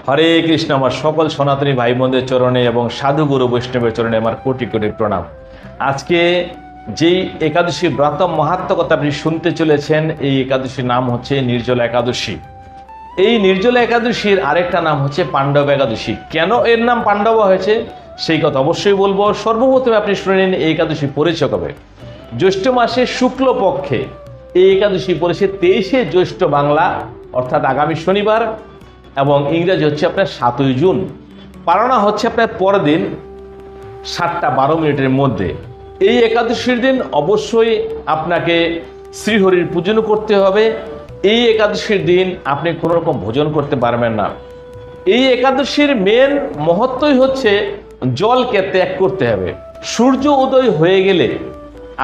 হরে কৃষ্ণ। আমার সকল সনাতনী ভাই বোনদের চরণে এবং সাধু গুরু বৈষ্ণবের চরণে আমার কোটি কোটি প্রণাম। আজকে যেই একাদশী ব্রত মাহাত্ম্য কথা আপনি শুনতে চলেছেন, এই একাদশীর নাম হচ্ছে নির্জলা একাদশী। এই নির্জলা একাদশীর আরেকটা নাম হচ্ছে পাণ্ডব একাদশী। কেন এর নাম পাণ্ডব হয়েছে সেই কথা অবশ্যই বলবো। সর্বপ্রথমে আপনি শুনে নিন এই একাদশী পড়েছে কবে। জ্যৈষ্ঠ মাসের শুক্লপক্ষে এই একাদশী পড়েছে 23শে জ্যৈষ্ঠ বাংলা, অর্থাৎ আগামী শনিবার, এবং ইংরেজি হচ্ছে আপনার 7ই জুন। পালনা হচ্ছে আপনার পরের দিন 7:12 মধ্যে। এই একাদশীর দিন অবশ্যই আপনাকে শ্রীহরির পূজন করতে হবে। এই একাদশীর দিন আপনি কোনো রকম ভোজন করতে পারবেন না। এই একাদশীর মেন মহত্বই হচ্ছে জলকে ত্যাগ করতে হবে। সূর্য উদয় হয়ে গেলে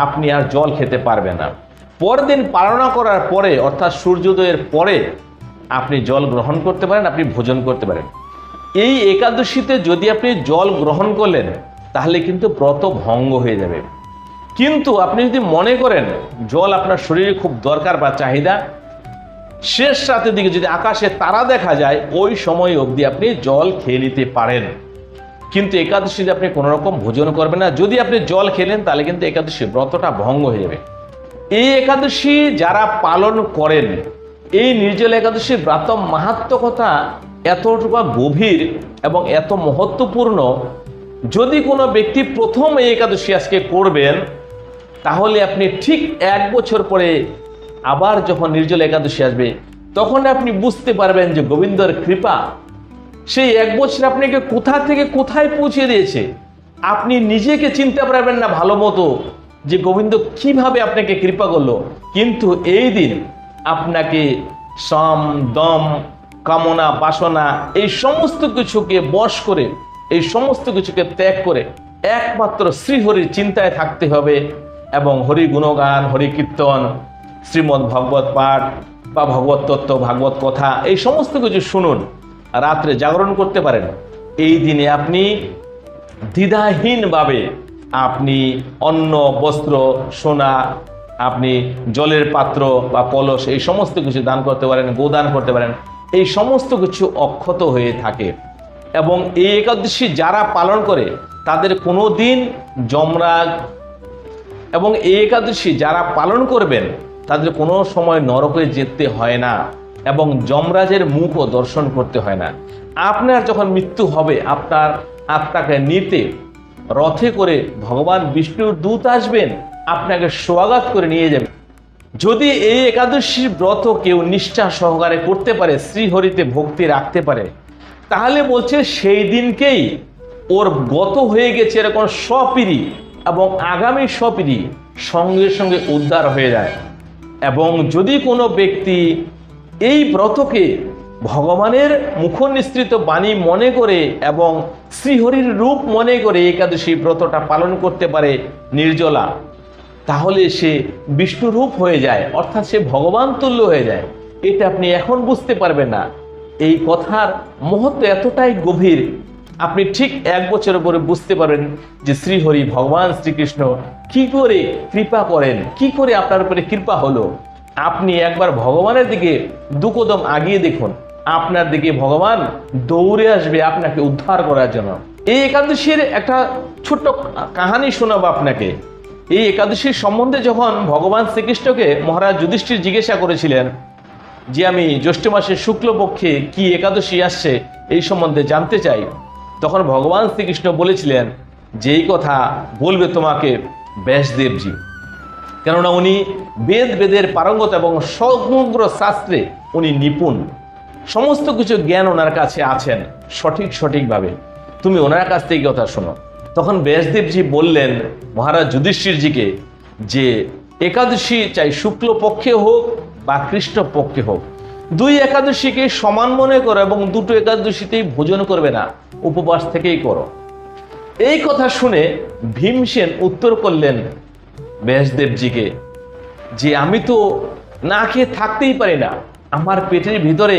আপনি আর জল খেতে পারবেন না। পরের দিন পালনা করার পরে, অর্থাৎ সূর্যোদয়ের পরে আপনি জল গ্রহণ করতে পারেন, আপনি ভোজন করতে পারেন। এই একাদশীতে যদি আপনি জল গ্রহণ করলেন তাহলে কিন্তু ব্রত ভঙ্গ হয়ে যাবে। কিন্তু আপনি যদি মনে করেন জল আপনার শরীরে খুব দরকার বা চাহিদা, শেষ রাতের দিকে যদি আকাশে তারা দেখা যায় ওই সময় অবধি আপনি জল খেয়ে নিতে পারেন। কিন্তু একাদশীতে আপনি কোনো রকম ভোজন করবেন না। যদি আপনি জল খেলেন তাহলে কিন্তু একাদশী ব্রতটা ভঙ্গ হয়ে যাবে। এই একাদশী যারা পালন করেন, এই নির্জলা একাদশীর ব্রত মাহাত্ম্য কথা এতটুকু গভীর এবং এত মহত্বপূর্ণ। যদি কোনো ব্যক্তি প্রথম এই একাদশী আজকে করবেন তাহলে আপনি ঠিক 1 বছর পরে আবার যখন নির্জলা একাদশী আসবে তখন আপনি বুঝতে পারবেন যে গোবিন্দর কৃপা সেই 1 বছর আপনাকে কোথা থেকে কোথায় পৌঁছে দিয়েছে। আপনি নিজেকে চিনতে পারবেন না ভালো মতো যে গোবিন্দ কিভাবে আপনাকে কৃপা করলো। কিন্তু এই দিন আপনাকে সম দম কামনা বাসনা এই সমস্ত কিছুকে বশ করে, এই সমস্ত কিছুকে ত্যাগ করে একমাত্র শ্রীহরির চিন্তায় থাকতে হবে এবং হরি গুণগান, হরি কীর্তন, শ্রীমদ্ ভাগবত পাঠ বা ভগবত তত্ত্ব, ভাগবত কথা এই সমস্ত কিছু শুনুন। রাত্রে জাগরণ করতে পারেন। এই দিনে আপনি দ্বিধাহীনভাবে আপনি অন্ন, বস্ত্র, সোনা, আপনি জলের পাত্র বা কলস এই সমস্ত কিছু দান করতে পারেন, গোদান করতে পারেন। এই সমস্ত কিছু অক্ষত হয়ে থাকে। এবং এই একাদশী যারা পালন করে তাদের কোনো দিন যমরাজ, এবং এই একাদশী যারা পালন করবেন তাদের কোনো সময় নরকে যেতে হয় না এবং যমরাজের মুখও দর্শন করতে হয় না। আপনার যখন মৃত্যু হবে আপনার আত্মাকে নিতে রথে করে ভগবান বিষ্ণুর দূত আসবেন, আপনাকে স্বাগত করে নিয়ে যাবে। যদি এই একাদশীর ব্রত কেউ নিষ্ঠা সহকারে করতে পারে, শ্রীহরিতে ভক্তি রাখতে পারে, তাহলে বলছে সেই দিনকেই ওর গত হয়ে গেছে এরকম স্বপিড়ি এবং আগামী স্বপিড়ি সঙ্গে সঙ্গে উদ্ধার হয়ে যায়। এবং যদি কোনো ব্যক্তি এই ব্রতকে ভগবানের মুখনিসৃত বাণী মনে করে এবং শ্রীহরির রূপ মনে করে একাদশী ব্রতটা পালন করতে পারে নির্জলা, তাহলে সে বিষ্ণুরূপ হয়ে যায়, অর্থাৎ সে ভগবান তুল্য হয়ে যায়। এটা আপনি এখন বুঝতে পারবেন না। এই কথার মহত্ব এতটাই গভীর, আপনি ঠিক 1 বছর পরে বুঝতে পারবেন যে শ্রীহরি ভগবান শ্রীকৃষ্ণ কি করে কৃপা করেন, কি করে আপনার উপরে কৃপা হলো। আপনি একবার ভগবানের দিকে 2 কদম আগিয়ে দেখুন, আপনার দিকে ভগবান দৌড়ে আসবে আপনাকে উদ্ধার করার জন্য। এই একাদশীর একটা ছোট্ট কাহিনী শোনাবো আপনাকে। এই একাদশীর সম্বন্ধে যখন ভগবান শ্রীকৃষ্ণকে মহারাজ যুধিষ্ঠির জিজ্ঞাসা করেছিলেন যে আমি জ্যৈষ্ঠ মাসের শুক্লপক্ষে কি একাদশী আসছে এই সম্বন্ধে জানতে চাই, তখন ভগবান শ্রীকৃষ্ণ বলেছিলেন যে এই কথা বলবে তোমাকে ব্যাসদেবজি, কেননা উনি বেদের পারঙ্গত এবং সমগ্র শাস্ত্রে উনি নিপুণ। সমস্ত কিছু জ্ঞান ওনার কাছে আছেন সঠিকভাবে। তুমি ওনার কাছ থেকে কথা শোনো। তখন ব্যাসদেবজি বললেন মহারাজ যুধিষ্ঠিরজিকে যে একাদশী চাই শুক্লপক্ষে হোক বা কৃষ্ণপক্ষে হোক, 2 একাদশীকে সমান মনে করো এবং 2টো একাদশীতেই ভোজন করবে না, উপবাস থেকেই করো। এই কথা শুনে ভীমসেন উত্তর করলেন ব্যাসদেবজিকে যে আমি তো না খেয়ে থাকতেই পারি না, আমার পেটের ভিতরে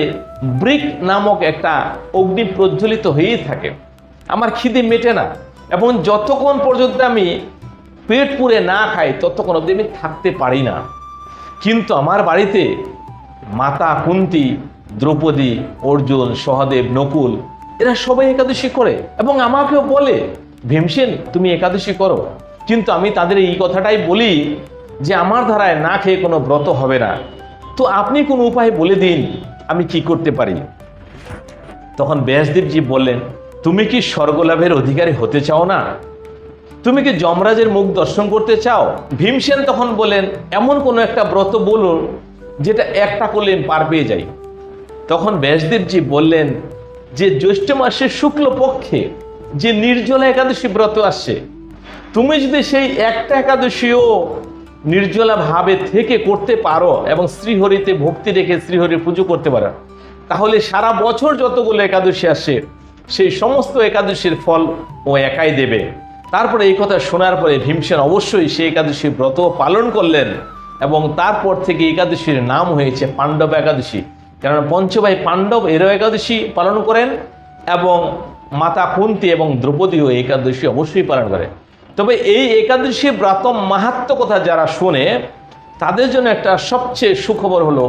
বৃক নামক একটা অগ্নি প্রজ্বলিত হয়েই থাকে, আমার খিদে মেটে না, এবং যতক্ষণ পর্যন্ত আমি পেট পুরে না খাই ততক্ষণ অবধি আমি থাকতে পারি না। কিন্তু আমার বাড়িতে মাতা কুন্তী, দ্রৌপদী, অর্জুন, সহদেব, নকুল এরা সবাই একাদশী করে এবং আমাকেও বলে ভীমসেন তুমি একাদশী করো, কিন্তু আমি তাদের এই কথাটাই বলি যে আমার ধারায় না খেয়ে কোনো ব্রত হবে না, তো আপনি কোন উপায় বলে দিন আমি কি করতে পারি। তখন ব্যাসদেবজি বললেন তুমি কি স্বর্গলাভের অধিকারী হতে চাও না? তুমি কি যমরাজের মুখ দর্শন করতে চাও? ভীমসেন তখন বলেন এমন কোনো একটা ব্রত বলুন যেটা একটা করলে পার পেয়ে যাই। তখন ব্যাসদেবজি বললেন যে জ্যৈষ্ঠ মাসের শুক্লপক্ষে যে নির্জলা একাদশী ব্রত আসছে, তুমি যদি সেই একটা একাদশীও নির্জলা ভাবে থেকে করতে পারো এবং শ্রীহরিতে ভক্তি রেখে শ্রীহরির পুজো করতে পারো, তাহলে সারা বছর যতগুলো একাদশী আসে সেই সমস্ত একাদশীর ফল ও একাই দেবে। তারপরে এই কথা শোনার পরে ভীমসেন অবশ্যই সেই একাদশী ব্রত পালন করলেন এবং তারপর থেকে একাদশীর নাম হয়েছে পাণ্ডব একাদশী। কারণ পঞ্চভাই পাণ্ডব এরও একাদশী পালন করেন এবং মাতা কুন্তী এবং দ্রৌপদীও একাদশী অবশ্যই পালন করে। তবে এই একাদশী ব্রত মাহাত্ম্য কথা যারা শোনে তাদের জন্য একটা সবচেয়ে সুখবর হলো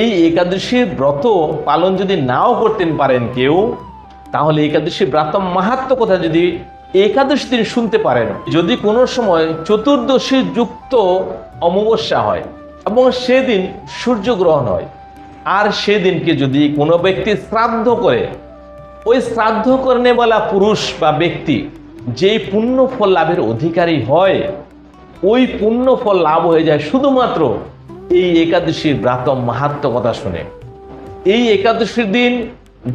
এই একাদশীর ব্রত পালন যদি নাও করতে পারেন কেউ, তাহলে একাদশী ব্রত মাহাত্ম্য কথা যদি একাদশী দিন শুনতে পারেন, যদি কোনো সময় চতুর্দশী যুক্ত অমাবস্যা হয় এবং সেদিন সূর্যগ্রহণ হয়, আর সেদিনকে যদি কোনো ব্যক্তি শ্রাদ্ধ করে, ওই শ্রাদ্ধ করনেওয়ালা পুরুষ বা ব্যক্তি যেই পুণ্য ফল লাভের অধিকারী হয়, ওই পুণ্য ফল লাভ হয়ে যায় শুধুমাত্র এই একাদশীর ব্রত মাহাত্ম্য কথা শুনে। এই একাদশীর দিন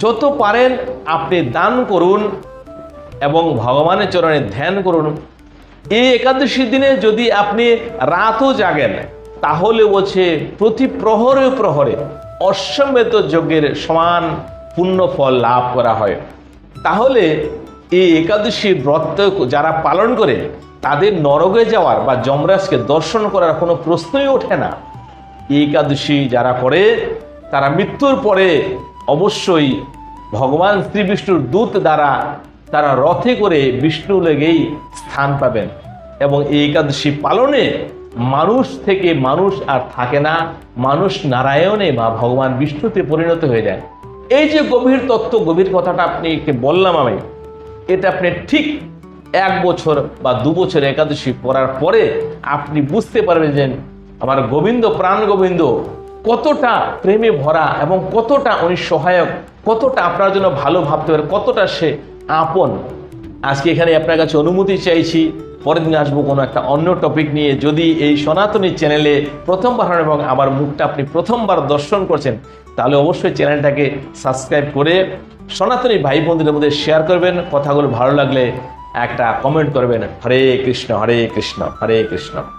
যত পারেন আপনি দান করুন এবং ভগবানের চরণে ধ্যান করুন। এই একাদশীর দিনে যদি আপনি রাতও জাগেন তাহলে বলছে প্রতি প্রহরে প্রহরে অশ্বমেধ যজ্ঞের সমান পুণ্য ফল লাভ করা হয়। তাহলে এই একাদশী ব্রত যারা পালন করে তাদের নরকে যাওয়ার বা যমরাজকে দর্শন করার কোনো প্রশ্নই ওঠে না। এই একাদশী যারা করে তারা মৃত্যুর পরে অবশ্যই ভগবান শ্রী বিষ্ণুর দূত দ্বারা তারা রথে করে বিষ্ণু লেগেই স্থান পাবেন এবং এই একাদশী পালনে মানুষ থেকে মানুষ আর থাকে না, মানুষ নারায়ণে বা ভগবান বিষ্ণুতে পরিণত হয়ে যায়। এই যে গভীর তত্ত্ব, গভীর কথাটা আপনাকে বললাম আমি, এটা আপনি ঠিক 1 বছর বা 2 বছর একাদশী করার পরে আপনি বুঝতে পারবেন যে আমার গোবিন্দ, প্রাণ গোবিন্দ কতটা প্রেমে ভরা এবং কতটা উনি সহায়ক, কতটা আপনার জন্য ভালো ভাবতে পারে, কতটা সে আপন। আজকে এখানে আপনার কাছে অনুমতি চাইছি, পরের দিন আসবো কোনো একটা অন্য টপিক নিয়ে। যদি এই সনাতনী চ্যানেলে প্রথমবার হন এবং আমার মুখটা আপনি প্রথমবার দর্শন করছেন, তাহলে অবশ্যই চ্যানেলটাকে সাবস্ক্রাইব করে সনাতনী ভাই বোনদের মধ্যে শেয়ার করবেন। কথাগুলো ভালো লাগলে একটা কমেন্ট করবেন। হরে কৃষ্ণ, হরে কৃষ্ণ, হরে কৃষ্ণ।